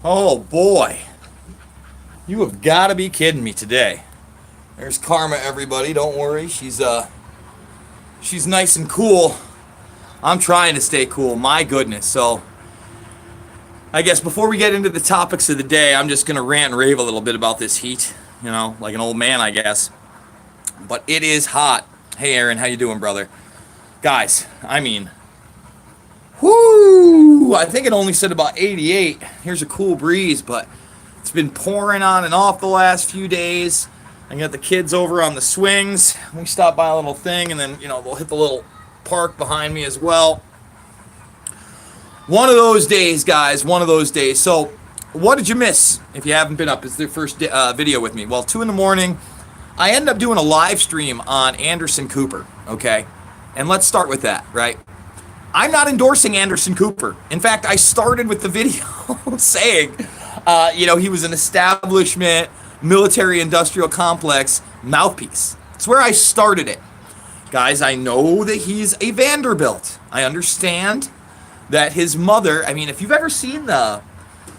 Oh boy, you have got to be kidding me today. There's Karma, everybody. Don't worry, she's nice and cool. I'm trying to stay cool. My goodness. So, I guess before we get into the topics of the day, I'm just gonna rant and rave a little bit about this heat. You know, like an old man, I guess. But it is hot. Hey, Aaron, how you doing, brother? Guys, I mean, whoo! I think it only said about 88. Here's a cool breeze, but it's been pouring on and off the last few days. I got the kids over on the swings. We stop by a little thing, and then, they'll hit the little park behind me as well. One of those days, guys. One of those days. So, what did you miss if you haven't been up? It's the first video with me. Well, 2 in the morning, I ended up doing a live stream on Anderson Cooper, okay? And let's start with that, right? I'm not endorsing Anderson Cooper. In fact, I started with the video saying, he was an establishment, military-industrial complex mouthpiece. It's where I started it. Guys, I know that he's a Vanderbilt. I understand that his mother, if you've ever seen the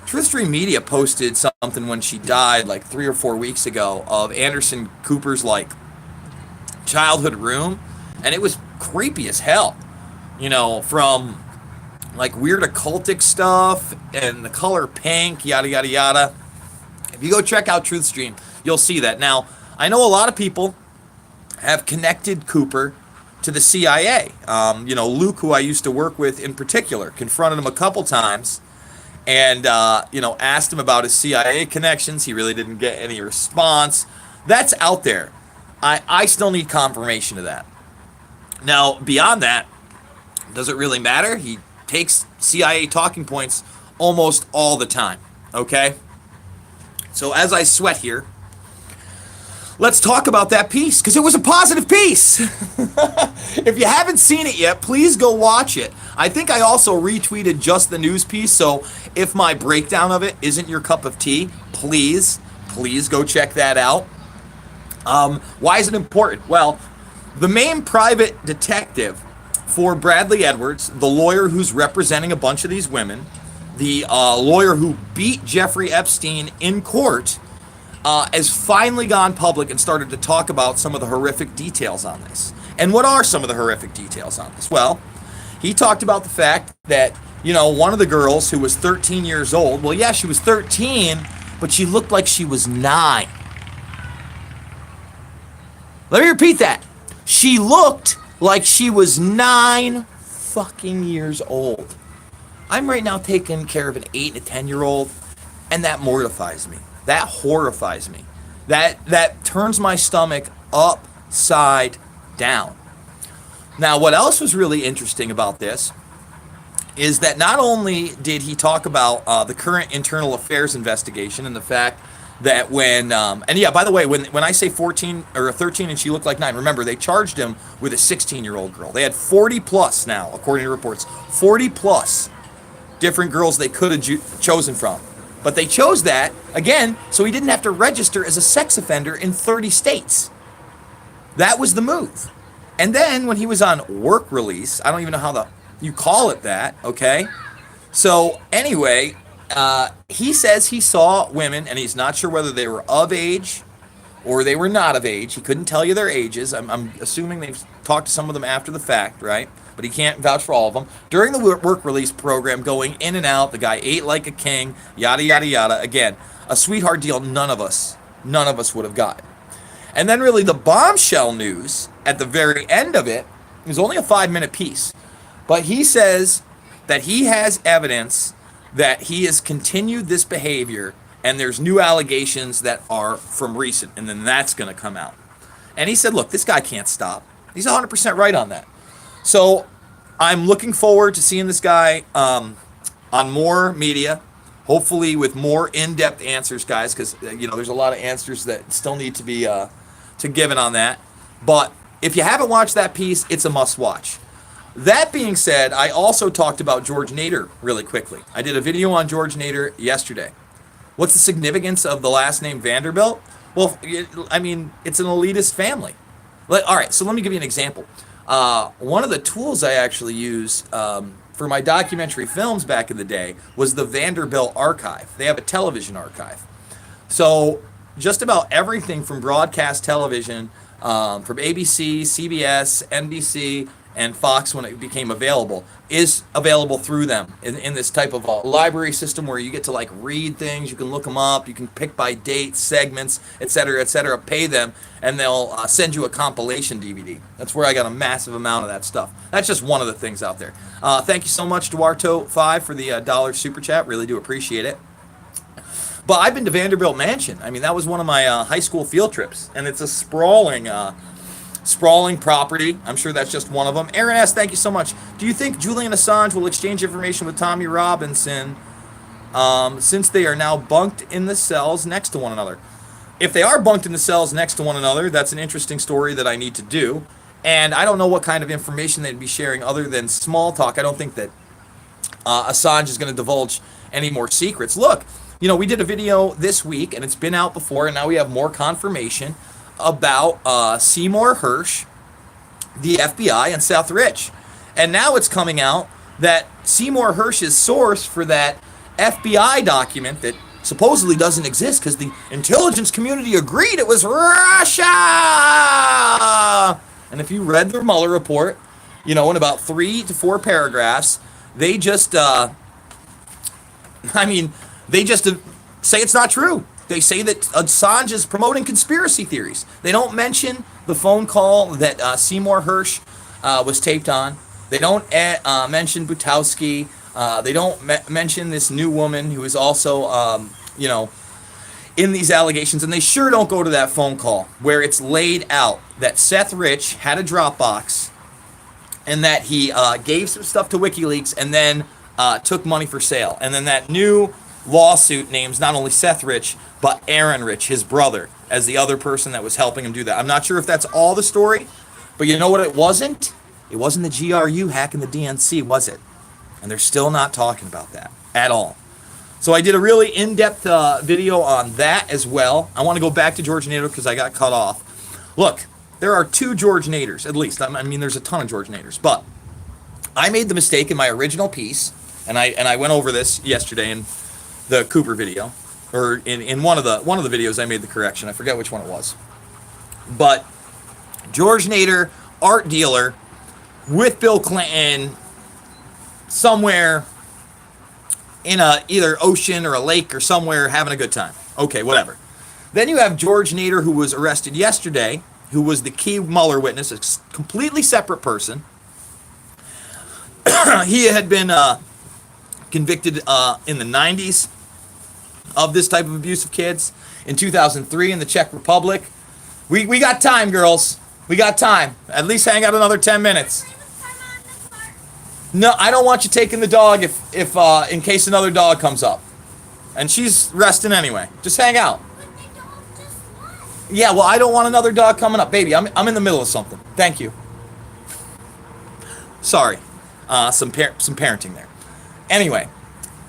Truth Stream Media posted something when she died like 3 or 4 weeks ago of Anderson Cooper's childhood room, and it was creepy as hell. From like weird occultic stuff and the color pink, yada yada yada. If you go check out Truth Stream, you'll see that. Now, I know a lot of people have connected Cooper to the CIA. Luke, who I used to work with in particular, confronted him a couple times and, asked him about his CIA connections. He really didn't get any response. That's out there. I still need confirmation of that. Now, beyond that, does it really matter? He takes CIA talking points almost all the time, okay? So as I sweat here, let's talk about that piece, because it was a positive piece. If you haven't seen it yet, please go watch it. I think I also retweeted just the news piece, so if my breakdown of it isn't your cup of tea, please go check that out. Why is it important? Well, the main private detective for Bradley Edwards, the lawyer who's representing a bunch of these women, the lawyer who beat Jeffrey Epstein in court, has finally gone public and started to talk about some of the horrific details on this. And what are some of the horrific details on this? Well, he talked about the fact that, one of the girls who was 13 years old, well, yeah, she was 13, but she looked like she was 9. Let me repeat that. She looked like she was 9 fucking years old. I'm right now taking care of an 8 and a 10-year-old, and that mortifies me. That horrifies me. That turns my stomach upside down. Now, what else was really interesting about this is that not only did he talk about the current internal affairs investigation and the fact that and yeah, by the way, when I say 14 or 13 and she looked like 9, remember, they charged him with a 16-year-old girl. They had 40 plus now, according to reports, 40 plus different girls they could have chosen from. But they chose that, again, so he didn't have to register as a sex offender in 30 states. That was the move. And then when he was on work release, I don't even know how you call it that, okay? So anyway, he says he saw women, and he's not sure whether they were of age or they were not of age. He couldn't tell you their ages. I'm assuming they've talked to some of them after the fact, right? But he can't vouch for all of them. During the work release program, going in and out, the guy ate like a king, yada, yada, yada. Again, a sweetheart deal none of us would have gotten. And then really the bombshell news at the very end of it is only a 5-minute piece. But he says that he has evidence that he has continued this behavior, and there's new allegations that are from recent, and then that's going to come out. And he said, look, this guy can't stop. He's 100% right on that. So I'm looking forward to seeing this guy on more media, hopefully with more in-depth answers, guys, because there's a lot of answers that still need to be given on that. But if you haven't watched that piece, it's a must-watch. That being said, I also talked about George Nader really quickly. I did a video on George Nader yesterday. What's the significance of the last name Vanderbilt? Well, it's an elitist family. All right, so let me give you an example. One of the tools I actually use for my documentary films back in the day was the Vanderbilt archive. They have a television archive. So just about everything from broadcast television, from ABC, CBS, NBC, and Fox when it became available, is available through them in this type of library system where you get to like read things, you can look them up, you can pick by date, segments, etc., pay them, and they'll send you a compilation DVD. That's where I got a massive amount of that stuff. That's just one of the things out there. Thank you so much, Duarto5, for the dollar super chat. Really do appreciate it. But I've been to Vanderbilt Mansion. I mean, that was one of my high school field trips, and it's a sprawling property. I'm sure that's just one of them. Aaron asks, thank you so much. Do you think Julian Assange will exchange information with Tommy Robinson since they are now bunked in the cells next to one another? If they are bunked in the cells next to one another, that's an interesting story that I need to do. And I don't know what kind of information they'd be sharing other than small talk. I don't think that Assange is going to divulge any more secrets. Look, you know, we did a video this week, and it's been out before, and now we have more confirmation about Seymour Hersh, the FBI, and Seth Rich. And now it's coming out that Seymour Hersh's source for that FBI document that supposedly doesn't exist because the intelligence community agreed it was Russia. And if you read the Mueller Report, you know, in about 3 to 4 paragraphs, they just, they just say it's not true. They say that Assange is promoting conspiracy theories. They don't mention the phone call that Seymour Hersh was taped on. They don't mention Butowski. They don't mention this new woman who is also, in these allegations. And they sure don't go to that phone call where it's laid out that Seth Rich had a Dropbox and that he gave some stuff to WikiLeaks and then took money for sale. And then that new lawsuit names not only Seth Rich, but Aaron Rich, his brother, as the other person that was helping him do that. I'm not sure if that's all the story, but you know what it wasn't? It wasn't the GRU hacking the DNC, was it? And they're still not talking about that at all. So I did a really in-depth video on that as well. I want to go back to George Nader because I got cut off. Look, there are 2 George Naders, at least. I mean, there's a ton of George Naders, but I made the mistake in my original piece, and I went over this yesterday in the Cooper video, or in one of the videos I made the correction. I forget which one it was. But George Nader, art dealer, with Bill Clinton, somewhere in either ocean or a lake or somewhere having a good time. Okay, whatever. Then you have George Nader, who was arrested yesterday, who was the key Mueller witness, a completely separate person. He had been convicted in the 90s of this type of abuse of kids. In 2003 in the Czech Republic. We got time, girls. We got time. At least hang out another 10 minutes. No, I don't want you taking the dog if in case another dog comes up. And she's resting anyway. Just hang out. Yeah, well, I don't want another dog coming up. Baby, I'm in the middle of something. Thank you. Sorry. Some parenting there. Anyway,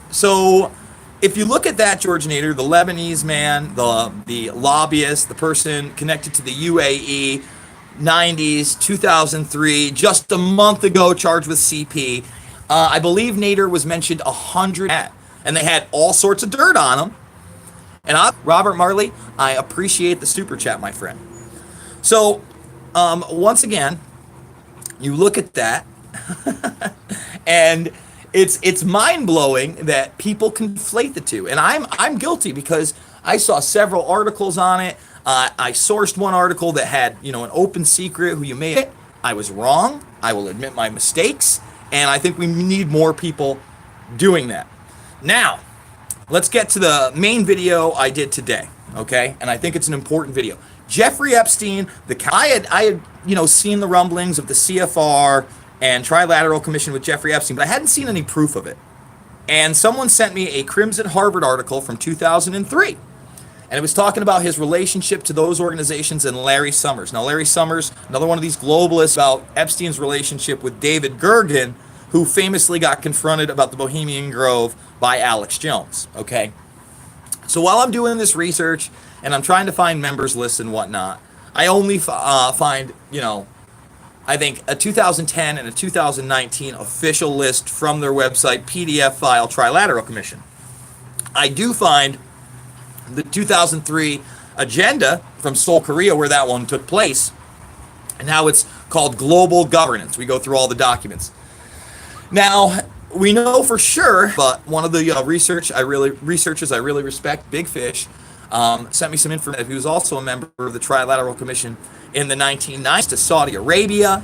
so if you look at that George Nader, the Lebanese man, the lobbyist, the person connected to the UAE, 90s, 2003, just a month ago charged with CP. I believe Nader was mentioned 100, and they had all sorts of dirt on him. And Robert Marley, I appreciate the super chat, my friend. So, once again, you look at that, and it's mind-blowing that people conflate the two. And I'm guilty because I saw several articles on it. I sourced one article that had, an open secret who you made it. I was wrong. I will admit my mistakes. And I think we need more people doing that. Now, let's get to the main video I did today, okay? And I think it's an important video. Jeffrey Epstein, I had seen the rumblings of the CFR and Trilateral Commission with Jeffrey Epstein, but I hadn't seen any proof of it. And someone sent me a Crimson Harvard article from 2003. And it was talking about his relationship to those organizations and Larry Summers. Now, Larry Summers, another one of these globalists, about Epstein's relationship with David Gergen, who famously got confronted about the Bohemian Grove by Alex Jones, okay? So while I'm doing this research and I'm trying to find members lists and whatnot, I only find, I think a 2010 and a 2019 official list from their website, PDF file, Trilateral Commission. I do find the 2003 agenda from Seoul, Korea, where that one took place, and how it's called Global Governance. We go through all the documents. Now, we know for sure, but one of the researchers I really respect, Big Fish, sent me some information. He was also a member of the Trilateral Commission in the 1990s to Saudi Arabia,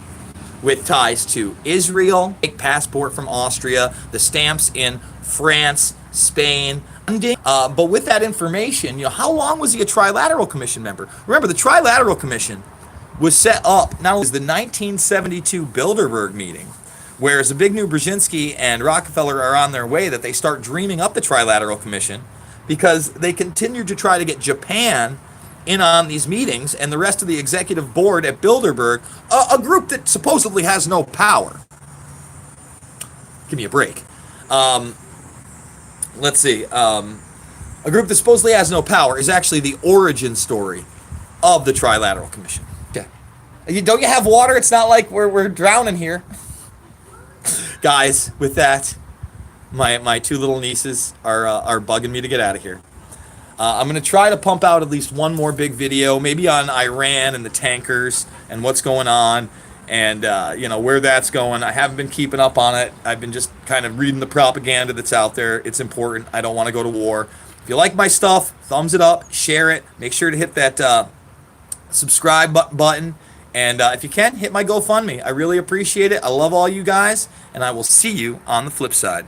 with ties to Israel, a passport from Austria, the stamps in France, Spain. But with that information, how long was he a Trilateral Commission member? Remember, the Trilateral Commission was set up not only as the 1972 Bilderberg meeting, whereas Zbigniew Brzezinski and Rockefeller are on their way, that they start dreaming up the Trilateral Commission because they continued to try to get Japan in on these meetings and the rest of the executive board at Bilderberg, a group that supposedly has no power. Give me a break. Let's see. A group that supposedly has no power is actually the origin story of the Trilateral Commission. Okay. Don't you have water? It's not like we're drowning here. Guys, with that, my two little nieces are bugging me to get out of here. I'm going to try to pump out at least one more big video, maybe on Iran and the tankers and what's going on and, where that's going. I haven't been keeping up on it. I've been just kind of reading the propaganda that's out there. It's important. I don't want to go to war. If you like my stuff, thumbs it up, share it. Make sure to hit that subscribe button. And if you can, hit my GoFundMe. I really appreciate it. I love all you guys, and I will see you on the flip side.